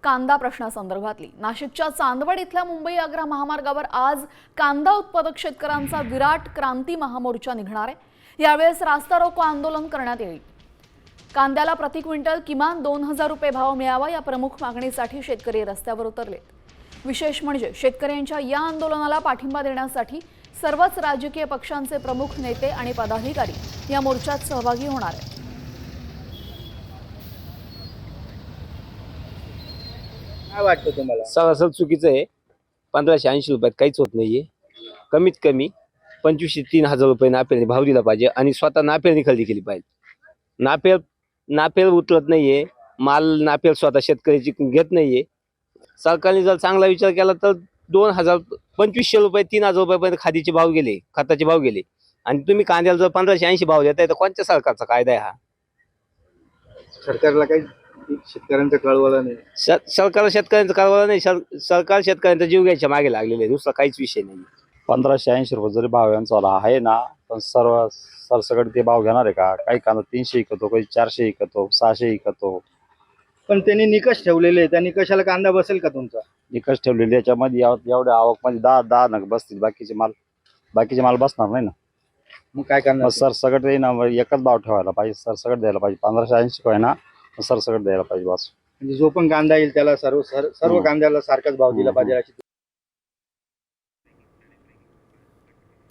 कांदा प्रश्नासंदर्भातली। नाशिकच्या चांदवड इथल्या मुंबई आग्रा महामार्गावर आज कांदा उत्पादक शेतकऱ्यांचा विराट क्रांती महामोर्चा निघणार आहे। यावेळेस रास्ता रोको आंदोलन करण्यात येईल। कांद्याला प्रति क्विंटल किमान 2000 रुपये भाव मिळावा या प्रमुख मागणीसाठी शेतकरी रस्त्यावर उतरलेत। विशेष म्हणजे शेतकऱ्यांच्या या आंदोलनाला पाठिंबा देण्यासाठी सर्वच राजकीय पक्षांचे प्रमुख नेते आणि पदाधिकारी या मोर्चात सहभागी होणार आहेत। काय वाटतं तुम्हाला? सरासर चुकीचं आहे। 1580 रुपयात काहीच होत नाहीये। कमीत कमी 2500 ते 3000 रुपये नापेरणी भाव दिला पाहिजे आणि स्वतः नापेरणी खरेदी केली पाहिजे। नापेर उतरत नाहीये, माल नापेर स्वतः शेतकऱ्याची घेत नाहीये। सरकारने जर चांगला विचार केला तर 2000 2500 रुपये 3000 रुपयापर्यंत खादीचे भाव गेले, खताचे भाव गेले आणि तुम्ही कांद्याला जर 1580 भाव देताय तर कोणत्या सरकारचा कायदा आहे हा? सरकारला काही शेतकऱ्यांचं कळवलं नाही। सरकारला शेतकऱ्यांचं कळवलं नाही। सरकार शेतकऱ्यांचा जीव घ्यायच्या मागे लागलेले आहे, दुसरा काहीच विषय नाही। 1580 रुपये जरी भाव यांचा आहे ना, पण सर्व सरसकट ते भाव घेणार आहे का? काही कांदा 300 विकतो, काही 400 विकतो, 600 विकतो। पण त्यांनी निकष ठेवलेले, त्या निकषाला कांदा बसेल का तुमचा? निकष ठेवलेले याच्यामध्ये एवढ्या आवक मध्ये 10 नग बसतील, बाकीचे माल बसणार नाही ना। मग काय करणार? मग सरसकट ना एकच भाव ठेवायला पाहिजे, सरसकट द्यायला पाहिजे। 1580 आहे ना, सरसकट द्यायला पाहिजे बस। म्हणजे जो पण कांदा येईल त्याला सर्व कांद्याला सारखाच भाव दिला पाहिजे अशी